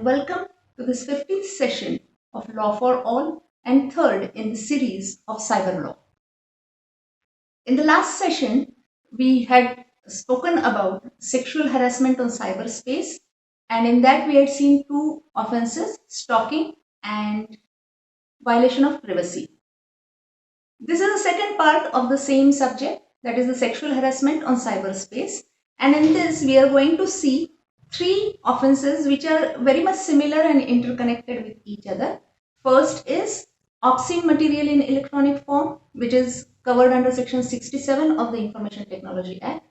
and welcome to this 15th session of Law for All and third in the series of Cyber Law. In the last session, we had spoken about sexual harassment on cyberspace, and in that we had seen two offenses, stalking and violation of privacy. This is the second part of the same subject, that is the sexual harassment on cyberspace, and in this we are going to see three offenses which are very much similar and interconnected with each other. First is obscene material in electronic form, which is covered under section 67 of the Information Technology Act.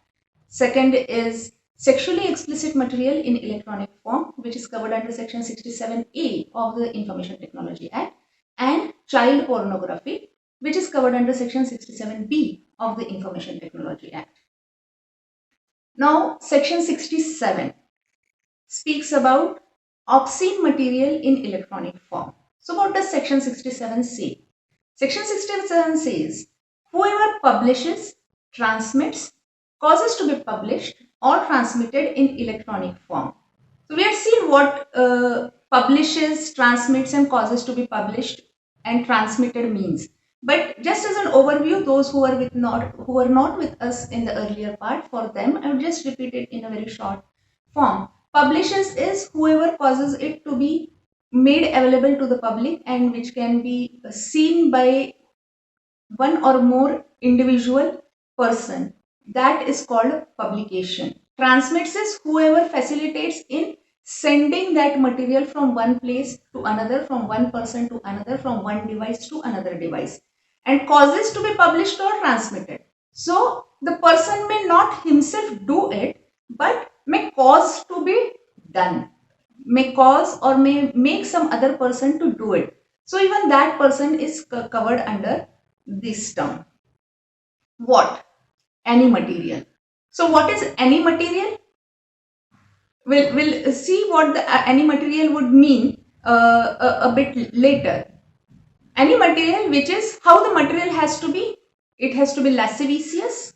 Second is sexually explicit material in electronic form, which is covered under section 67A of the Information Technology Act, and child pornography, which is covered under section 67B of the Information Technology Act. Now, section 67 speaks about obscene material in electronic form. So what does section 67 say? Section 67 says, whoever publishes, transmits, causes to be published or transmitted in electronic form. So we have seen what publishes, transmits and causes to be published and transmitted means. But just as an overview, those who were not with us in the earlier part, for them I would just repeat it in a very short form. Publishes is whoever causes it to be made available to the public and which can be seen by one or more individual person. That is called publication. Transmits is whoever facilitates in sending that material from one place to another, from one person to another, from one device to another device, and causes to be published or transmitted. So the person may not himself do it, but may cause to be done, may cause or may make some other person to do it. So even that person is covered under this term. What? Any material. So what is any material? We'll see what the any material would mean a bit later. Any material, which is how the material has to be. It has to be lascivious,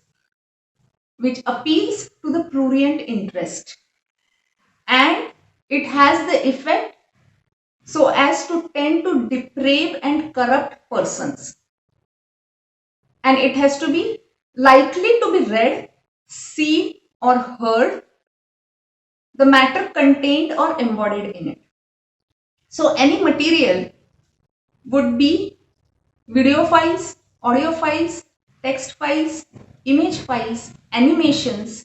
which appeals to the prurient interest, and it has the effect so as to tend to deprave and corrupt persons, and it has to be likely to be read, seen or heard, the matter contained or embodied in it. So any material would be video files, audio files, text files, image files, animations,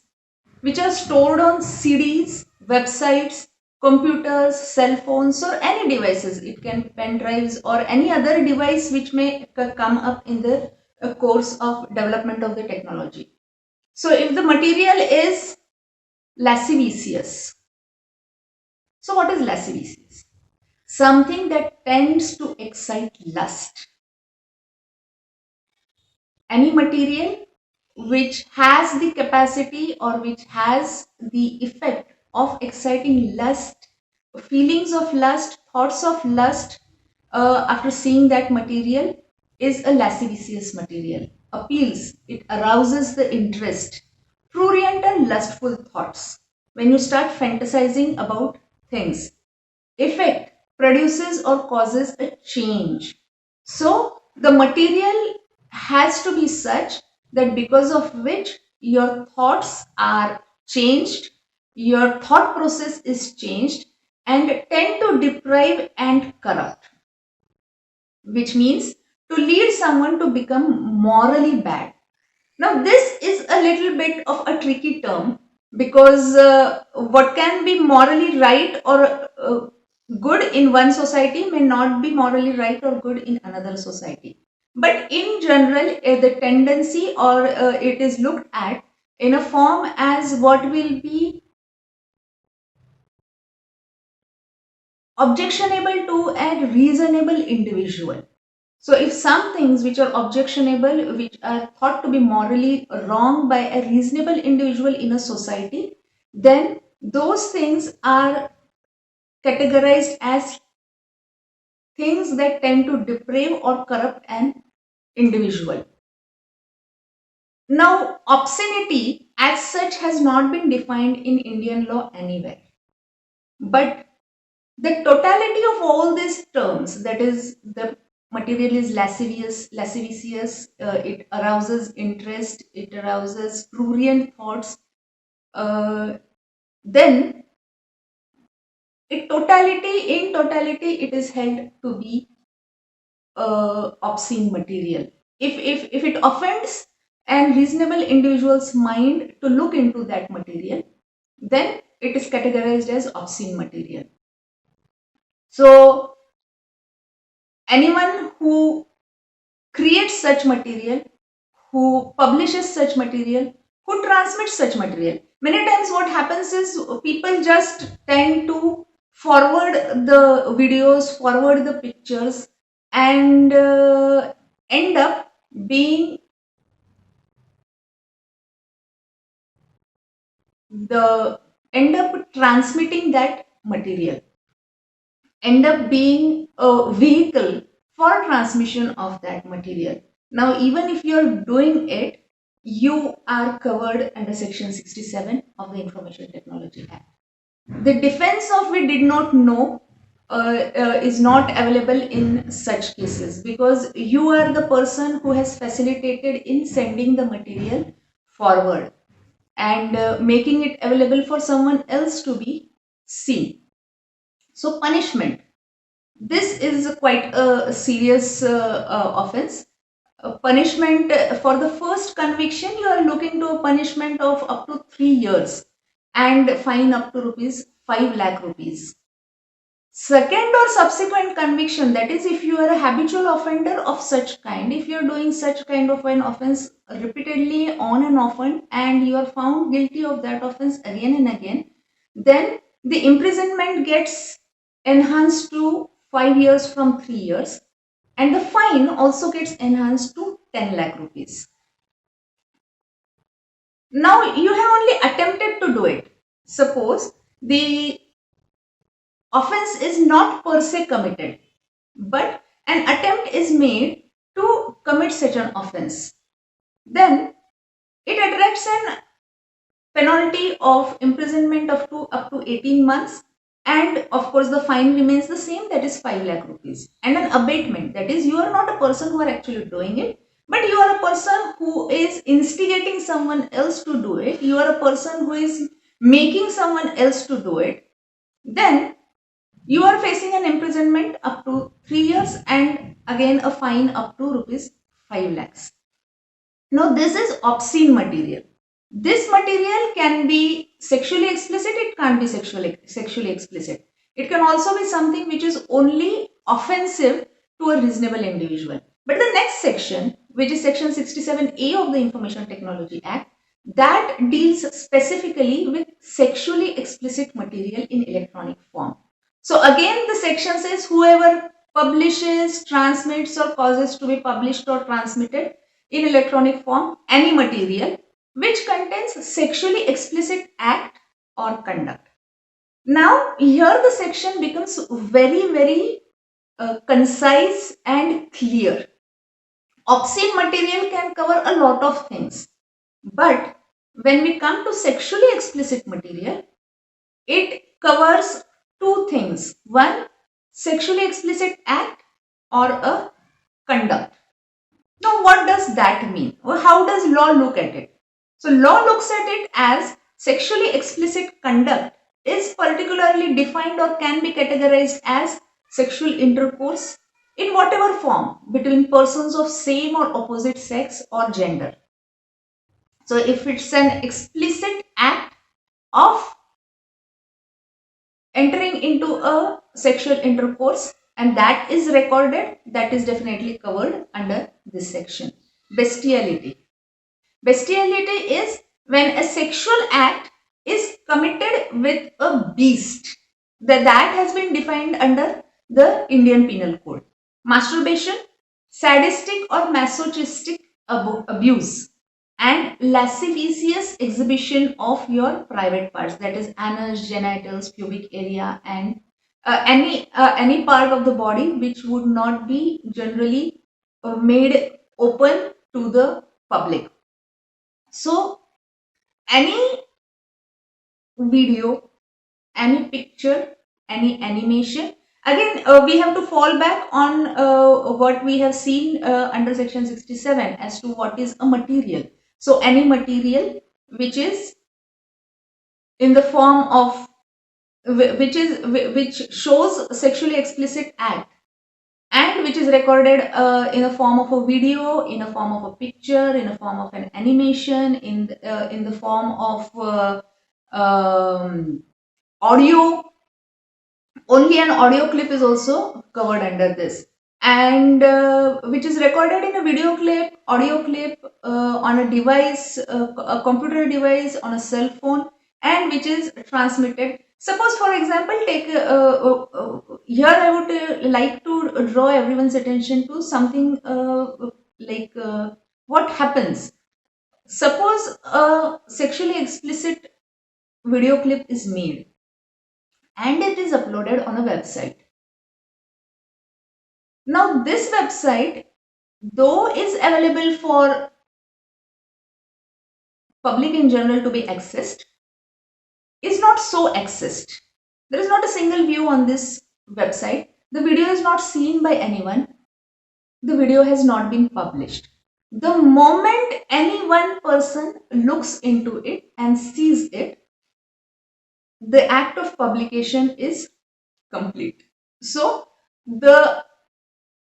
which are stored on CDs, websites, computers, cell phones or any devices. It can be pen drives or any other device which may come up in the course of development of the technology. So if the material is lascivious. So what is lascivious? Something that tends to excite lust. Any material which has the capacity or which has the effect of exciting lust, feelings of lust, thoughts of lust after seeing that material is a lascivious material. Appeals, it arouses the interest. Prurient and lustful thoughts. When you start fantasizing about things. Effect, produces or causes a change. So the material has to be such that because of which your thoughts are changed, your thought process is changed and tend to deprive and corrupt, which means to lead someone to become morally bad. Now this is a little bit of a tricky term because what can be morally right or good in one society may not be morally right or good in another society. But in general, the tendency or it is looked at in a form as what will be objectionable to a reasonable individual. So if some things which are objectionable, which are thought to be morally wrong by a reasonable individual in a society, then those things are categorized as things that tend to deprave or corrupt an individual. Now, obscenity as such has not been defined in Indian law anywhere. But The totality of all these terms, that is, the material is lascivious, it arouses interest, it arouses prurient thoughts, then in totality, it is held to be obscene material. If it offends an reasonable individual's mind to look into that material, then it is categorized as obscene material. So anyone who creates such material, who publishes such material, who transmits such material, many times what happens is people just tend to forward the videos, forward the pictures, and end up being end up transmitting that material, end up being a vehicle for transmission of that material. Now, even if you're doing it, you are covered under Section 67 of the Information Technology Act. The defense of "we did not know" is not available in such cases, because you are the person who has facilitated in sending the material forward and making it available for someone else to be seen. So, punishment. This is quite a serious offense. Punishment for the first conviction, you are looking to a punishment of up to 3 years and fine up to rupees 5 lakh rupees. Second or subsequent conviction, that is, if you are a habitual offender of such kind, if you are doing such kind of an offense repeatedly on and often, and you are found guilty of that offense again and again, then the imprisonment gets enhanced to 5 years from 3 years, and the fine also gets enhanced to 10 lakh rupees. Now you have only attempted to do it. Suppose the offense is not per se committed, but an attempt is made to commit such an offense. Then it attracts an penalty of imprisonment of up to 18 months, and of course the fine remains the same, that is 5 lakh rupees, and an abatement, that is, you are not a person who are actually doing it, but you are a person who is instigating someone else to do it, you are a person who is making someone else to do it, then you are facing an imprisonment up to 3 years and again a fine up to rupees 5 lakhs. Now, this is obscene material. This material can be sexually explicit, it can't be sexually explicit. It can also be something which is only offensive to a reasonable individual. But the next section, which is Section 67A of the Information Technology Act, that deals specifically with sexually explicit material in electronic form. So again, the section says whoever publishes, transmits, or causes to be published or transmitted in electronic form any material which contains sexually explicit act or conduct. Now, here the section becomes very concise and clear. Obscene material can cover a lot of things, but when we come to sexually explicit material, it covers two things. One, sexually explicit act or a conduct. Now, what does that mean? Or how does law look at it? So, law looks at it as sexually explicit conduct is particularly defined or can be categorized as sexual intercourse in whatever form between persons of same or opposite sex or gender. So, if it's an explicit act of entering into a sexual intercourse and that is recorded, that is definitely covered under this section. Bestiality. Bestiality is when a sexual act is committed with a beast. That has been defined under the Indian Penal Code. Masturbation, sadistic or masochistic abuse, and lascivious exhibition of your private parts, that is anus, genitals, pubic area, and any part of the body which would not be generally made open to the public. So any video, any picture, any animation. Again, we have to fall back on what we have seen under section 67 as to what is a material. So any material which is in the form of which shows sexually explicit act, and which is recorded in a form of a video, in a form of a picture, in a form of an animation, in the form of audio. Only an audio clip is also covered under this, and which is recorded in a video clip, audio clip, on a device, a computer device, on a cell phone, and which is transmitted. Suppose, for example, take here I would like to draw everyone's attention to something like what happens. Suppose a sexually explicit video clip is made and it is uploaded on a website. Now this website, though is available for public in general to be accessed, is not so accessed. There is not a single view on this website. The video is not seen by anyone. The video has not been published. The moment any one person looks into it and sees it, the act of publication is complete. So the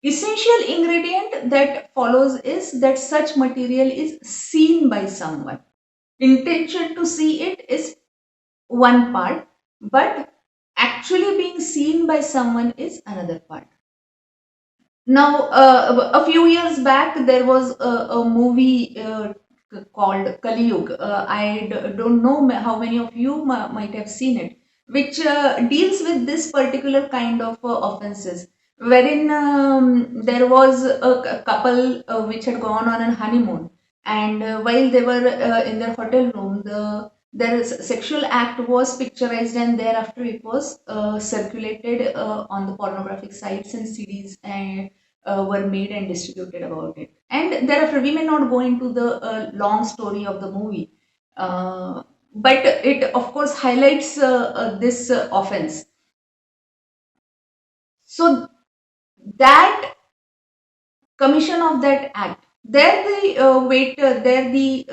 essential ingredient that follows is that such material is seen by someone. Intention to see it is one part, but actually being seen by someone is another part. Now, a few years back, there was a movie called Kali Yuga. Don't know how many of you might have seen it, which deals with this particular kind of offenses, wherein there was a couple which had gone on a honeymoon, and while they were in their hotel room, their sexual act was picturized, and thereafter it was circulated on the pornographic sites, and CDs and were made and distributed about it. And thereafter, we may not go into the long story of the movie, but it of course highlights this offense. So that commission of that act, there the waiter, there the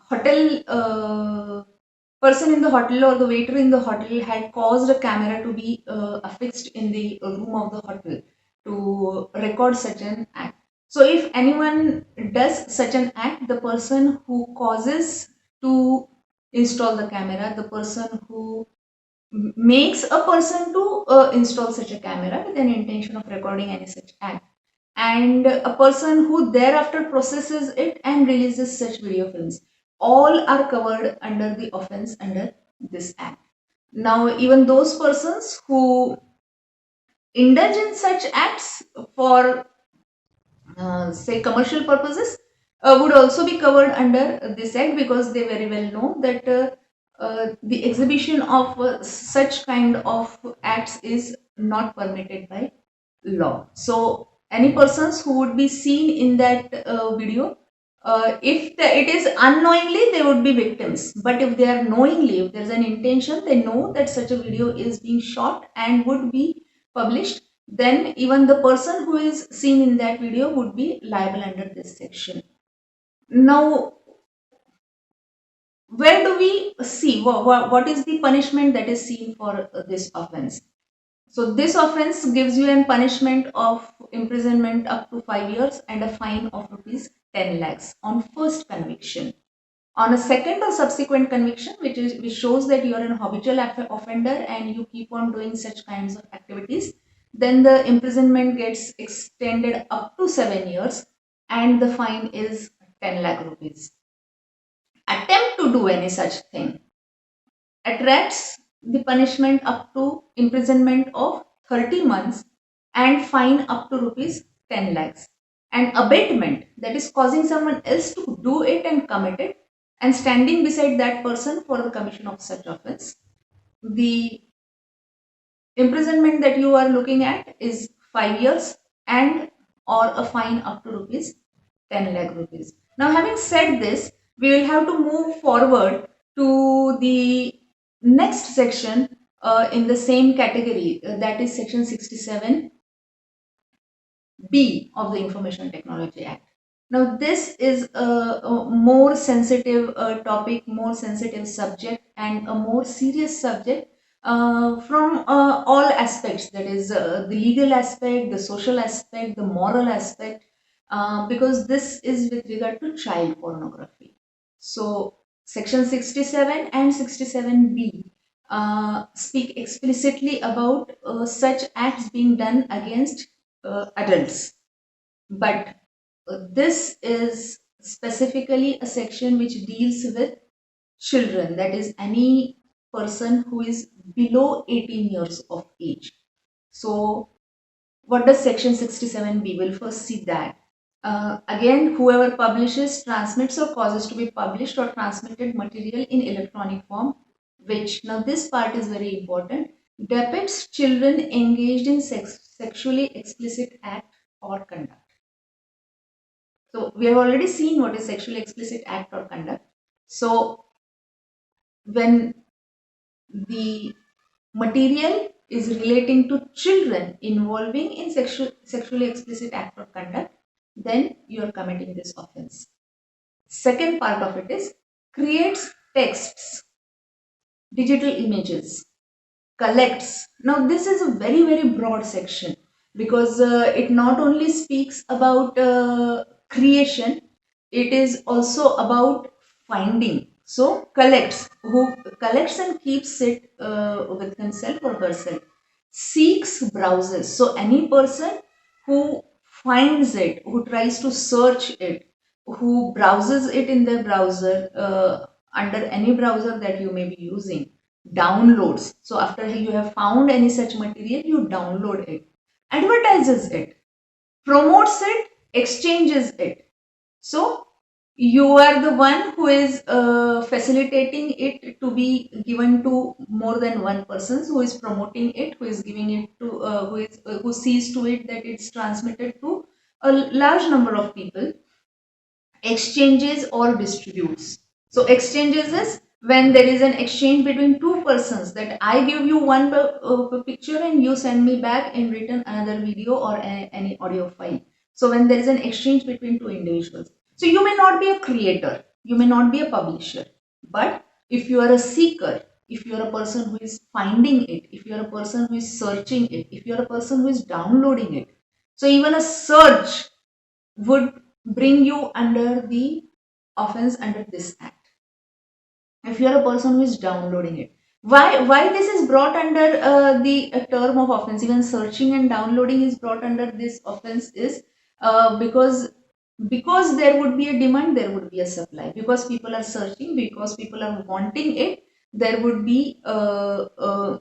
hotel person in the hotel or the waiter in the hotel had caused a camera to be affixed in the room of the hotel to record such an act. So if anyone does such an act, the person who causes to install the camera, the person who makes a person to install such a camera with an intention of recording any such act, and a person who thereafter processes it and releases such video films, all are covered under the offense under this act. Now, even those persons who indulge in such acts for say commercial purposes would also be covered under this act, because they very well know that the exhibition of such kind of acts is not permitted by law. So any persons who would be seen in that video, if it is unknowingly, they would be victims. But if they are knowingly, if there is an intention, they know that such a video is being shot and would be published, then even the person who is seen in that video would be liable under this section. Now, where do we see what is the punishment that is seen for this offense? So this offense gives you a punishment of imprisonment up to 5 years and a fine of rupees 10 lakhs on first conviction. On a second or subsequent conviction, which shows that you are an habitual offender and you keep on doing such kinds of activities, then the imprisonment gets extended up to 7 years and the fine is 10 lakh rupees. Attempt to do any such thing attracts the punishment up to imprisonment of 30 months and fine up to rupees 10 lakhs. And abatement, that is causing someone else to do it and commit it, and standing beside that person for the commission of such offense, the imprisonment that you are looking at is 5 years and or a fine up to rupees 10 lakh rupees. Now, having said this, we will have to move forward to the next section, in the same category, that is Section 67B of the Information Technology Act. Now, this is a more sensitive topic, more sensitive subject, and a more serious subject from all aspects, that is the legal aspect, the social aspect, the moral aspect, because this is with regard to child pornography. So, Section 67 and 67B speak explicitly about such acts being done against adults. But this is specifically a section which deals with children, that is, any person who is below 18 years of age. So, what does Section 67B? We'll first see that. Again, whoever publishes, transmits, or causes to be published or transmitted material in electronic form, which, now this part is very important, depicts children engaged in sexually explicit act or conduct. So, we have already seen what is sexually explicit act or conduct. So, when the material is relating to children involving in sexually explicit act or conduct, then you are committing this offense. Second part of it is creates texts, digital images, collects. Now, this is a very, very broad section because it not only speaks about creation, it is also about finding. So, collects, who collects and keeps it with himself or herself, seeks, browses. So, any person who finds it, who tries to search it, who browses it in their browser, under any browser that you may be using, downloads. So after you have found any such material, you download it, advertises it, promotes it, exchanges it. So you are the one who is facilitating it to be given to more than one person, who is promoting it, who is giving it to, who sees to it that it's transmitted to a large number of people, exchanges or distributes. So exchanges is when there is an exchange between two persons, that I give you one picture and you send me back in return another video or any audio file. So when there is an exchange between two individuals. So you may not be a creator, you may not be a publisher, but if you are a seeker, if you are a person who is finding it, if you are a person who is searching it, if you are a person who is downloading it, so even a search would bring you under the offense under this act. If you are a person who is downloading it, why this is brought under the term of offense, even searching and downloading is brought under this offense is because there would be a demand, there would be a supply, because people are searching, because people are wanting it, there would be a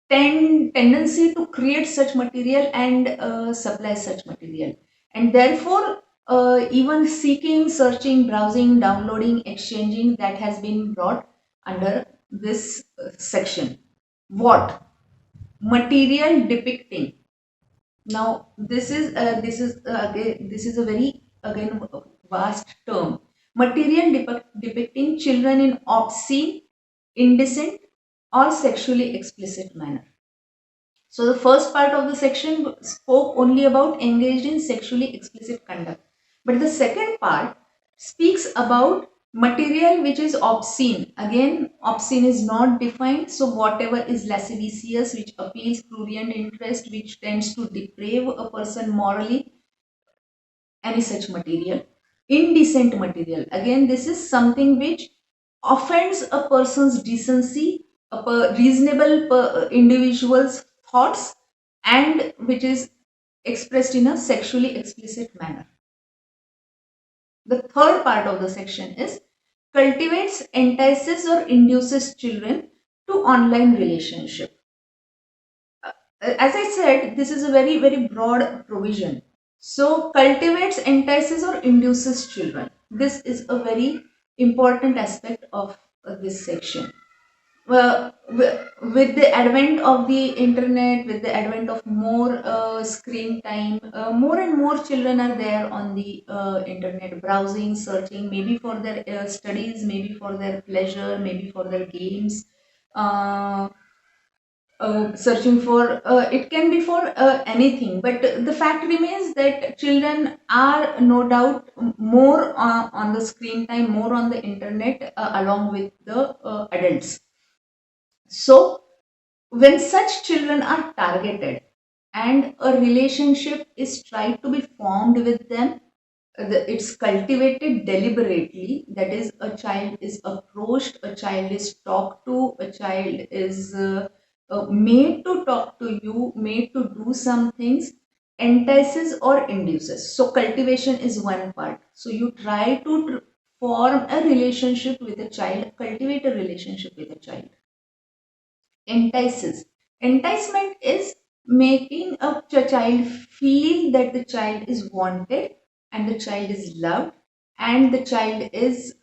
tendency to create such material and supply such material, and therefore even seeking, searching, browsing, downloading, exchanging, that has been brought under this section. What? Material depicting. Now this is a very, again, vast term. Material depicting children in obscene, indecent, or sexually explicit manner. So the first part of the section spoke only about engaged in sexually explicit conduct. But the second part speaks about material which is obscene. Again, obscene is not defined. So whatever is lascivious, which appeals prurient interest, which tends to deprave a person morally, any such material. Indecent material. Again, this is something which offends a person's decency, a reasonable individual's thoughts, and which is expressed in a sexually explicit manner. The third part of the section is cultivates, entices, or induces children to online relationship. As I said, this is a very, very broad provision. So cultivates, entices, or induces children. This is a very important aspect of this section. With the advent of the internet, with the advent of more screen time, more and more children are there on the internet, browsing, searching, maybe for their studies, maybe for their pleasure, maybe for their games. searching for, it can be for anything, but the fact remains that children are no doubt more on the screen time, more on the internet, along with the adults. So when such children are targeted and a relationship is tried to be formed with them, it's cultivated deliberately. That is, a child is approached, a child is talked to, a child is made to talk to you, made to do some things, entices or induces. So cultivation is one part. So you try to form a relationship with a child, cultivate a relationship with a child. Entices. Enticement is making a child feel that the child is wanted and the child is loved and the child is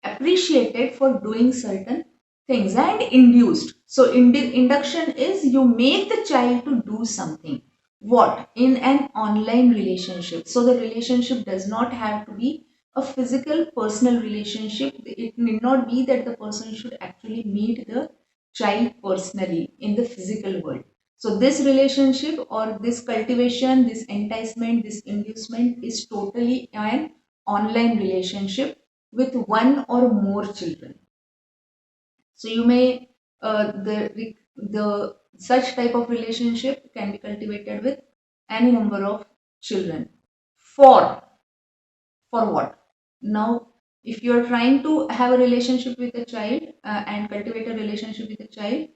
appreciated for doing certain things, and induced. So induction is you make the child to do something. What? In an online relationship. So the relationship does not have to be a physical personal relationship. It need not be that the person should actually meet the child personally in the physical world. So this relationship or this cultivation, this enticement, this inducement is totally an online relationship with one or more children. So you may the such type of relationship can be cultivated with any number of children. For for what? Now, if you are trying to have a relationship with a child and cultivate a relationship with a child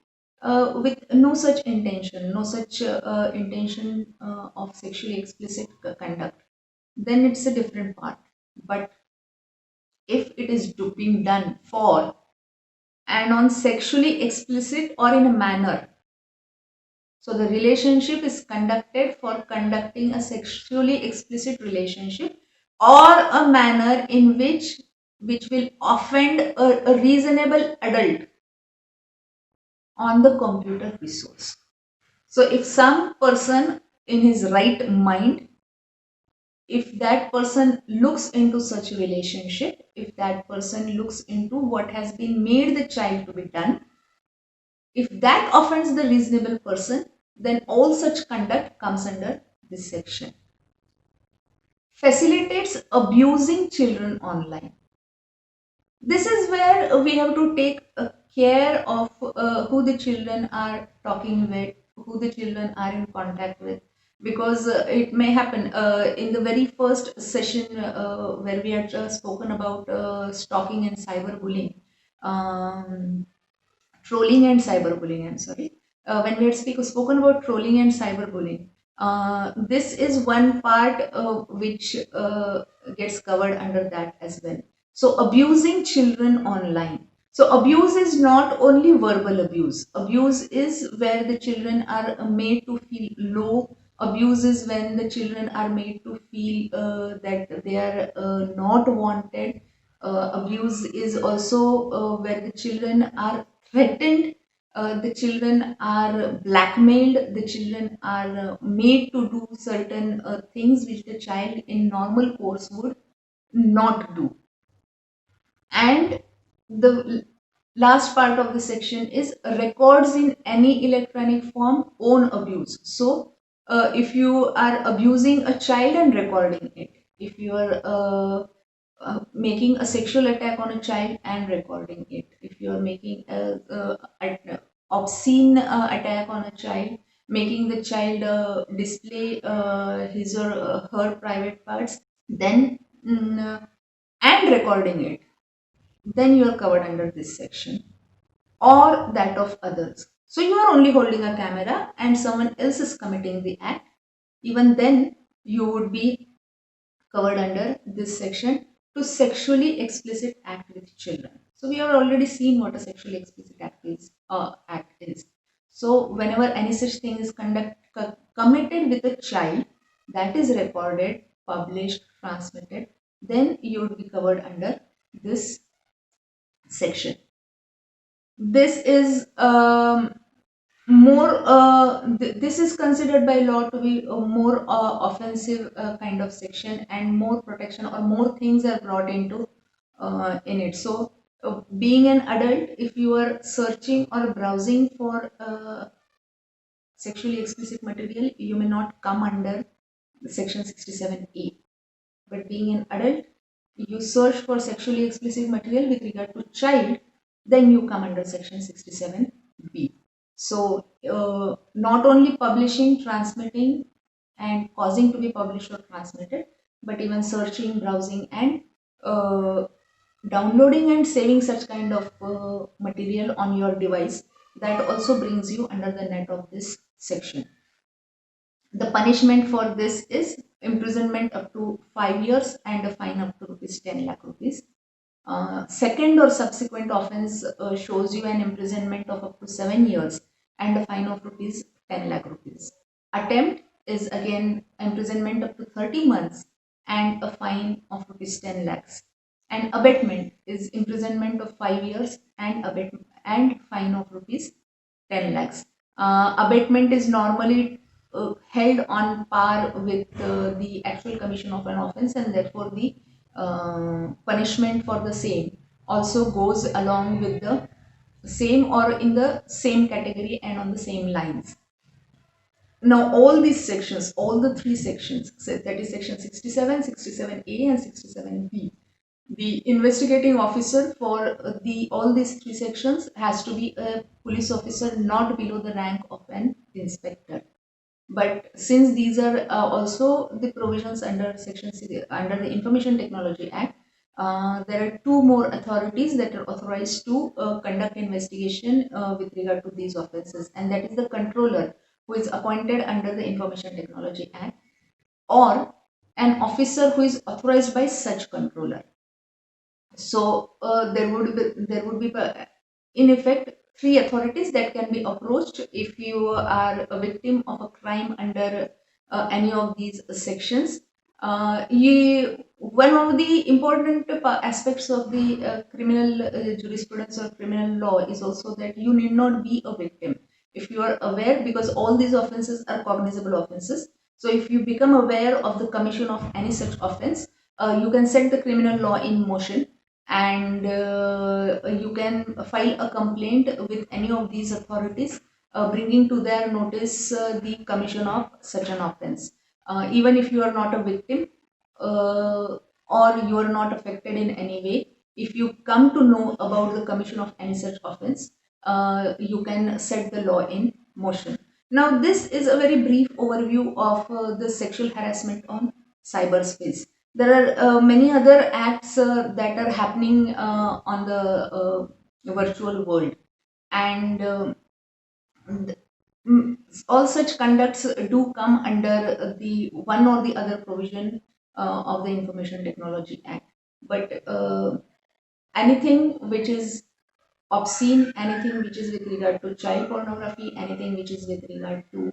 with no such intention, no such intention of sexually explicit conduct, then it's a different part. But if it is being done for and on sexually explicit or in a manner. So the relationship is conducted for conducting a sexually explicit relationship or a manner in which will offend a reasonable adult on the computer resource. So if some person in his right mind, if that person looks into such a relationship, if that person looks into what has been made the child to be done, if that offends the reasonable person, then all such conduct comes under this section. Facilitates abusing children online. This is where we have to take care of who the children are talking with, who the children are in contact with, because it may happen in the very first session where we had spoken about stalking and cyberbullying. Trolling and cyberbullying, I'm sorry. When we had spoken about trolling and cyberbullying, this is one part which gets covered under that as well. So abusing children online. So abuse is not only verbal abuse. Abuse is where the children are made to feel low. Abuse is when the children are made to feel that they are not wanted. Abuse is also where the children are threatened, the children are blackmailed, the children are made to do certain things which the child in normal course would not do. And the last part of the section is records in any electronic form own abuse. So if you are abusing a child and recording it, if you are making a sexual attack on a child and recording it, if you are making a obscene attack on a child, making the child display his or her private parts, then and recording it, then you are covered under this section, or that of others. So you are only holding a camera and someone else is committing the act, even then you would be covered under this section, to sexually explicit act with children. So we have already seen what a sexually explicit act is. So whenever any such thing is committed with a child, that is recorded, published, transmitted, then you would be covered under this section. This is more this is considered by law to be a more offensive kind of section, and more protection or more things are brought into in it. So Being an adult, if you are searching or browsing for sexually explicit material, you may not come under section 67A. But being an adult, you search for sexually explicit material with regard to child, then you come under section 67B. So not only publishing, transmitting, and causing to be published or transmitted, but even searching, browsing, and downloading and saving such kind of material on your device, that also brings you under the net of this section. The punishment for this is imprisonment up to 5 years and a fine up to rupees 10 lakh rupees. Second or subsequent offense shows you an imprisonment of up to 7 years and a fine of rupees 10 lakh rupees. Attempt is again imprisonment up to 30 months and a fine of rupees 10 lakhs. And abetment is imprisonment of 5 years and fine of rupees 10 lakhs. Abatement is normally held on par with the actual commission of an offense, and therefore the punishment for the same also goes along with the same or in the same category and on the same lines. Now all these sections, all the three sections, that is section 67, 67A and 67B, the investigating officer for all these three sections has to be a police officer not below the rank of an inspector. But since these are also the provisions under under the Information Technology Act, there are two more authorities that are authorized to conduct investigation with regard to these offences, and that is the controller, who is appointed under the Information Technology Act, or an officer who is authorized by such controller. So there would be in effect three authorities that can be approached if you are a victim of a crime under any of these sections. One of the important aspects of the criminal jurisprudence or criminal law is also that you need not be a victim. If you are aware, because all these offences are cognizable offences, so if you become aware of the commission of any such offence, you can set the criminal law in motion, and you can file a complaint with any of these authorities, bringing to their notice the commission of such an offense. Even if you are not a victim or you are not affected in any way, if you come to know about the commission of any such offense, you can set the law in motion. Now, this is a very brief overview of the sexual harassment on cyberspace. There are many other acts that are happening on the virtual world, and all such conducts do come under the one or the other provision of the Information Technology Act. But anything which is obscene, anything which is with regard to child pornography, anything which is with regard to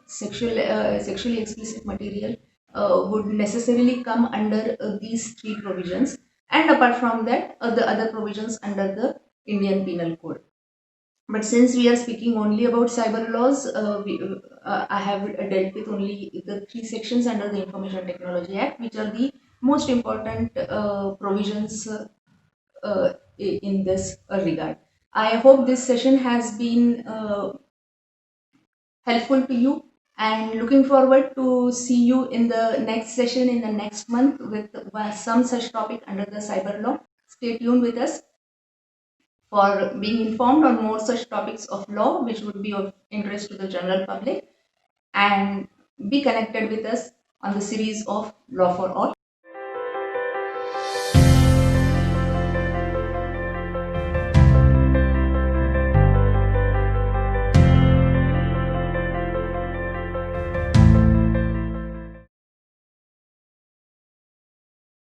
sexually explicit material would necessarily come under these three provisions, and apart from that, the other provisions under the Indian Penal Code. But since we are speaking only about cyber laws, I have dealt with only the three sections under the Information Technology Act, which are the most important provisions in this regard. I hope this session has been helpful to you, and looking forward to see you in the next session in the next month with some such topic under the cyber law. Stay tuned with us for being informed on more such topics of law which would be of interest to the general public, and be connected with us on the series of Law for All.